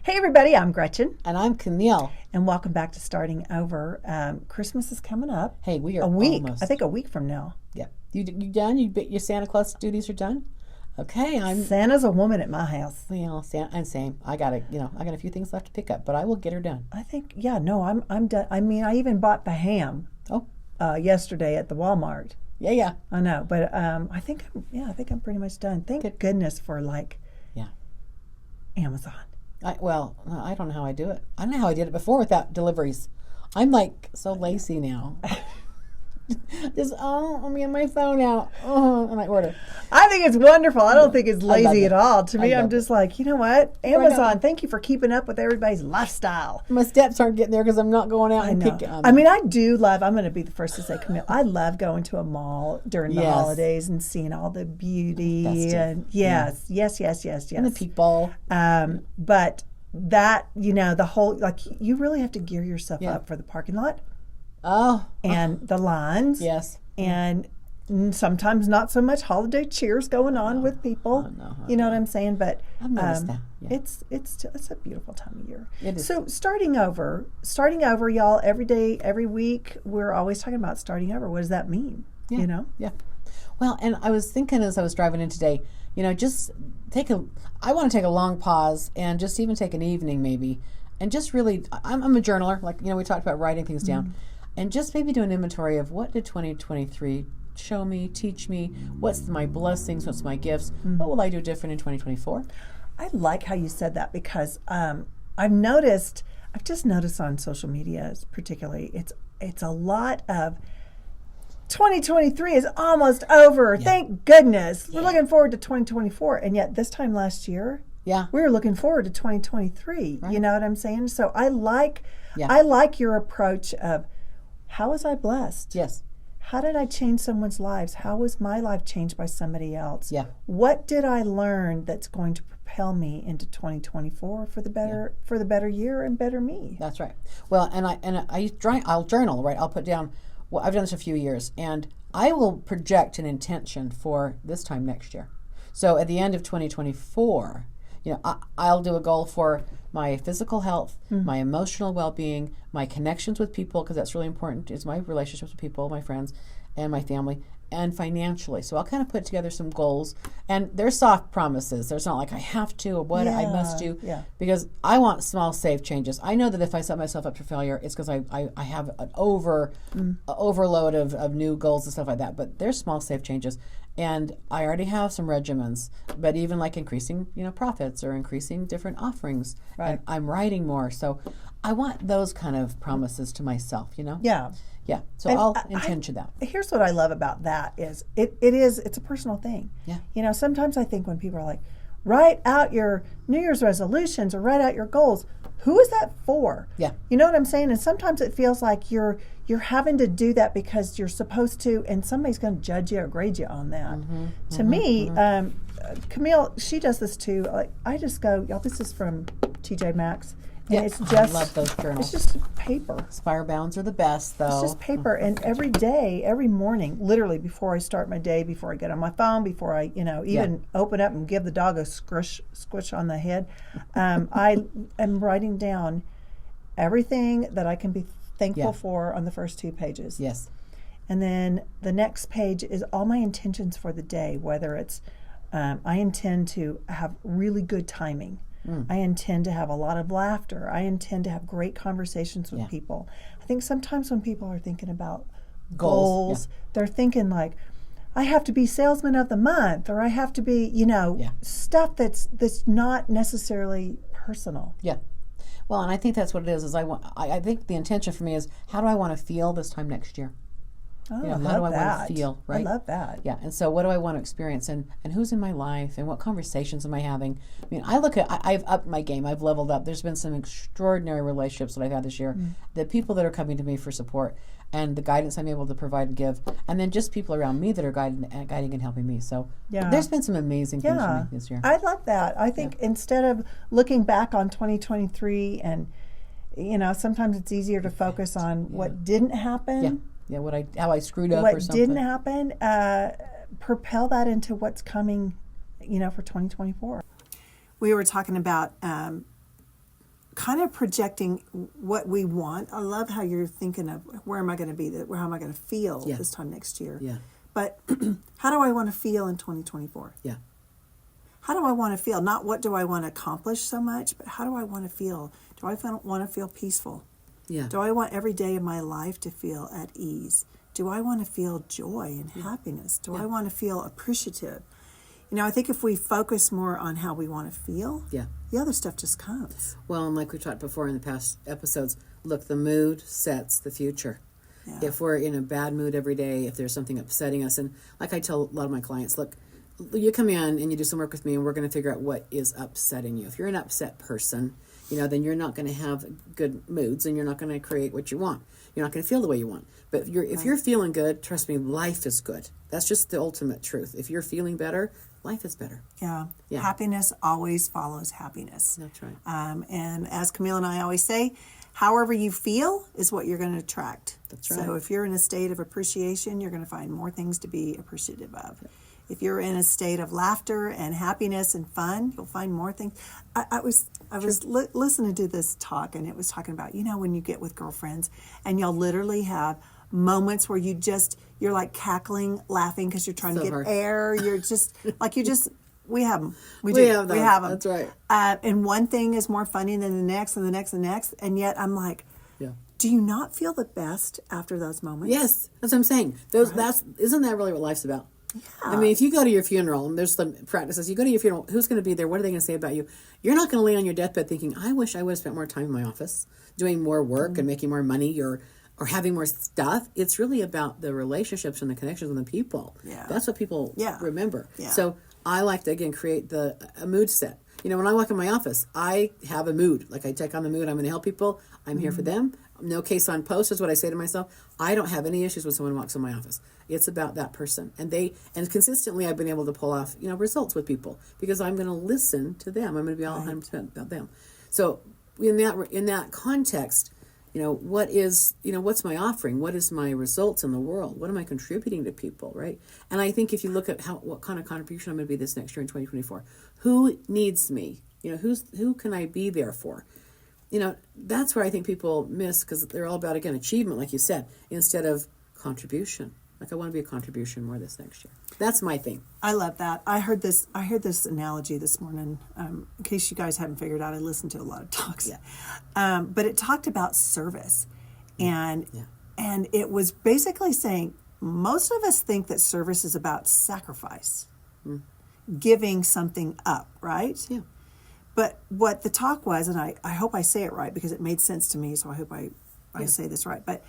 Hey everybody, I'm Gretchen. And I'm Kimile. And welcome back to Starting Over. Christmas is coming up. Hey, we are a week. almost. I think a week from now. Yeah. You done? Your Santa Claus duties are done? Okay, Santa's a woman at my house. Well, I'm same. I got a few things left to pick up, but I will get her done. I think, I'm done. I mean, I even bought the ham. Yesterday at the Walmart. Yeah. I know, but I think I'm pretty much done. Thank goodness for Amazon. I don't know how I do it. I don't know how I did it before without deliveries. I'm so lazy now. Just I'm getting my phone out and I order. I think it's wonderful. I don't think it's lazy at all. To me, I'm just like, you know what, Amazon. Thank you for keeping up with everybody's lifestyle. My steps aren't getting there because I'm not going out and picking. I mean, I do love. I'm going to be the first to say, Kimile, I love going to a mall during the holidays and seeing all the beauty and yes. And the people. But that the whole you really have to gear yourself up for the parking lot. And the lines. Yes. And sometimes not so much holiday cheers going on with people. You know what I'm saying? But I've noticed that. Yeah. It's a beautiful time of year. It is. So starting over, y'all. Every day, every week, we're always talking about starting over. What does that mean? Yeah. Yeah. Well, and I was thinking as I was driving in today, just I want to take a long pause and just even take an evening maybe, and just really, I'm a journaler. We talked about writing things down. Mm-hmm. And just maybe do an inventory of what did 2023 show me, teach me, what's my blessings, what's my gifts, what will I do different in 2024? I like how you said that because I've just noticed on social media particularly, it's a lot of 2023 is almost over. Yeah. Thank goodness. We're looking forward to 2024. And yet this time last year, we were looking forward to 2023. Right. You know what I'm saying? So I like your approach of, how was I blessed? Yes. How did I change someone's lives? How was my life changed by somebody else? Yeah. What did I learn that's going to propel me into 2024 for the better year and better me? That's right. Well, I'll journal, right? I'll put down. Well, I've done this a few years, and I will project an intention for this time next year. So at the end of 2024, I'll do a goal for my physical health, my emotional well-being, my connections with people, because that's really important, is my relationships with people, my friends, and my family, and financially. So I'll kind of put together some goals, and they're soft promises. There's not like I have to or what I must do, because I want small, safe changes. I know that if I set myself up for failure, it's because I have an overload of new goals and stuff like that. But there's small, safe changes. And I already have some regimens, but even increasing, profits or increasing different offerings. Right. And I'm writing more. So I want those kind of promises to myself, Yeah. Yeah. So I'll intention that. Here's what I love about that is it's a personal thing. Yeah. Sometimes I think when people are like, write out your New Year's resolutions or write out your goals, who is that for? Yeah. You know what I'm saying? And sometimes it feels like you're having to do that because you're supposed to, and somebody's going to judge you or grade you on that. To me, Kimile, she does this too. I just go, y'all, this is from TJ Maxx. And it's just, I love those journals. It's just paper. Spire bounds are the best, though. It's just paper. And every day, every morning, literally before I start my day, before I get on my phone, before I, even open up and give the dog a squish on the head, I am writing down everything that I can be thankful for on the first 2 pages. Yes. And then the next page is all my intentions for the day, whether it's I intend to have really good timing. I intend to have a lot of laughter. I intend to have great conversations with people. I think sometimes when people are thinking about goals, they're thinking like, I have to be salesman of the month, or I have to be, stuff that's not necessarily personal. Yeah. Well, and I think that's what it is I think the intention for me is, how do I want to feel this time next year? Oh, how do I want to feel, right? I love that. Yeah, and so what do I want to experience, and who's in my life, and what conversations am I having? I mean, I've upped my game. I've leveled up. There's been some extraordinary relationships that I've had this year. The people that are coming to me for support, and the guidance I'm able to provide and give, and then just people around me that are guiding and helping me. So there's been some amazing things for me this year. I love that. I think instead of looking back on 2023 and, sometimes it's easier to focus on what didn't happen. Yeah. Yeah, how I screwed up or something. What didn't happen, propel that into what's coming, for 2024. We were talking about kind of projecting what we want. I love how you're thinking of where am I going to be, how am I going to feel this time next year. Yeah. But how do I want to feel in 2024? Yeah. How do I want to feel? Not what do I want to accomplish so much, but how do I want to feel? Do I want to feel peaceful? Yeah. Do I want every day of my life to feel at ease? Do I want to feel joy and happiness? Do I want to feel appreciative? You know, I think if we focus more on how we want to feel, the other stuff just comes. Well, and like we talked before in the past episodes, look, the mood sets the future. Yeah. If we're in a bad mood every day, if there's something upsetting us, and like I tell a lot of my clients, look, you come in and you do some work with me and we're going to figure out what is upsetting you. If you're an upset person, then you're not going to have good moods and you're not going to create what you want. You're not going to feel the way you want. But if you're feeling good, trust me, life is good. That's just the ultimate truth. If you're feeling better, life is better. Yeah. Happiness always follows happiness. That's right. And as Kimile and I always say, however you feel is what you're going to attract. That's right. So if you're in a state of appreciation, you're going to find more things to be appreciative of. If you're in a state of laughter and happiness and fun, you'll find more things. I was listening to this talk, and it was talking about, when you get with girlfriends and you'll literally have moments where you're like cackling, laughing because you're trying to get air. You're just we have them. We have them. That's right. And one thing is more funny than the next and the next and the next. And yet I'm like, do you not feel the best after those moments? Yes, that's what I'm saying. Isn't that really what life's about? Yeah. I mean, if you go to your funeral, and there's some practices, you go to your funeral, who's going to be there? What are they going to say about you? You're not going to lay on your deathbed thinking, I wish I would have spent more time in my office, doing more work and making more money or having more stuff. It's really about the relationships and the connections with the people. Yeah. That's what people remember. Yeah. So I like to, again, create a mood set. When I walk in my office, I have a mood. Like I take on the mood. I'm going to help people. I'm here for them. No case on post is what I say to myself. I don't have any issues when someone walks in my office. It's about that person. And consistently I've been able to pull off, results with people because I'm going to listen to them. I'm going to be all 100% about them. So in that context, what's my offering? What is my results in the world? What am I contributing to people, right? And I think if you look at what kind of contribution I'm going to be this next year in 2024, who needs me? Who can I be there for? That's where I think people miss because they're all about, again, achievement, like you said, instead of contribution. Like I want to be a contribution more this next year. That's my thing. I love that. I heard this analogy this morning. In case you guys haven't figured out, I listened to a lot of talks. Yeah. But it talked about service, and it was basically saying most of us think that service is about sacrifice, giving something up, right? Yeah. But what the talk was, and I hope I say it right because it made sense to me, so I hope I say this right. But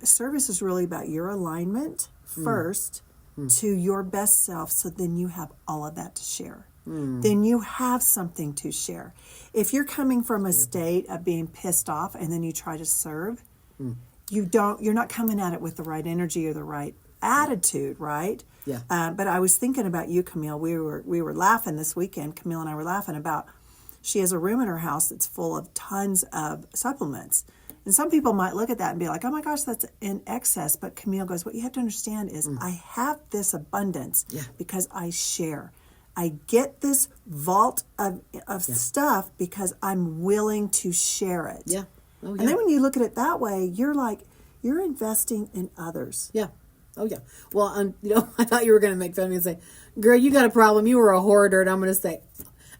service is really about your alignment first to your best self, so then you have all of that to share. Then you have something to share. If you're coming from a state of being pissed off and then you try to serve, you're not coming at it with the right energy or the right attitude, right? Yeah. But I was thinking about you, Kimile. We were laughing this weekend. Kimile and I were laughing about she has a room in her house that's full of tons of supplements. And some people might look at that and be like, oh my gosh, that's in excess. But Kimile goes, what you have to understand is I have this abundance because I share. I get this vault of stuff because I'm willing to share it. Yeah. Oh, yeah. And then when you look at it that way, you're investing in others. Yeah. Oh, yeah. Well, I thought you were going to make fun of me and say, girl, you got a problem. You were a hoarder. And I'm going to say,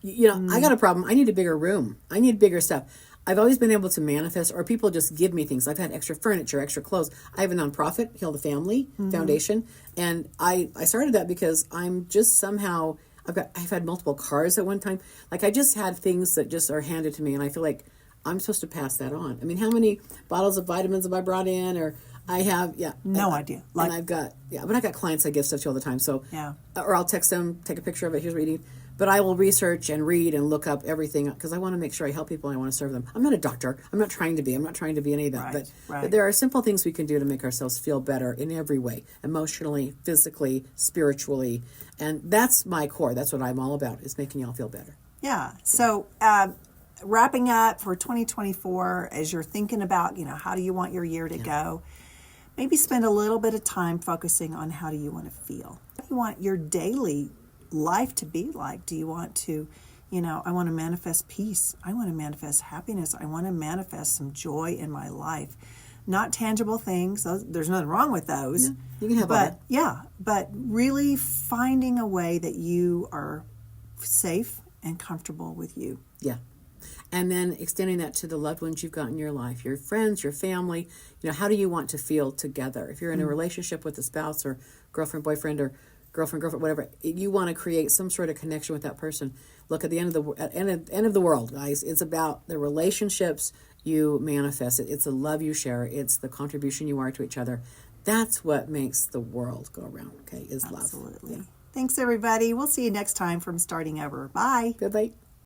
I got a problem. I need a bigger room. I need bigger stuff. I've always been able to manifest, or people just give me things. I've had extra furniture, extra clothes. I have a nonprofit, Heal the Family Foundation. And I started that because I'm just somehow, I've had multiple cars at one time. Like I just had things that just are handed to me. And I feel like I'm supposed to pass that on. I mean, how many bottles of vitamins have I brought in? Or I have, no idea. And I've got, but I got clients I give stuff to all the time. So, or I'll text them, take a picture of it. Here's what you need. But I will research and read and look up everything because I want to make sure I help people and I want to serve them. I'm not a doctor. I'm not trying to be any of that. But there are simple things we can do to make ourselves feel better in every way, emotionally, physically, spiritually. And that's my core. That's what I'm all about, is making y'all feel better. Yeah. So wrapping up for 2024, as you're thinking about, how do you want your year to go, maybe spend a little bit of time focusing on how do you want to feel. How do you want your daily life to be like? Do you want to, I want to manifest peace. I want to manifest happiness. I want to manifest some joy in my life. Not tangible things. There's nothing wrong with those. No, you can have all that. But really finding a way that you are safe and comfortable with you. Yeah. And then extending that to the loved ones you've got in your life, your friends, your family. How do you want to feel together? If you're in a relationship with a spouse or girlfriend, boyfriend, or girlfriend, whatever, you want to create some sort of connection with that person. Look, at the end of the world, guys, it's about the relationships you manifest. It's the love you share. It's the contribution you are to each other. That's what makes the world go around, okay, is love. Absolutely. Yeah. Thanks, everybody. We'll see you next time from Starting Over. Bye. Good night.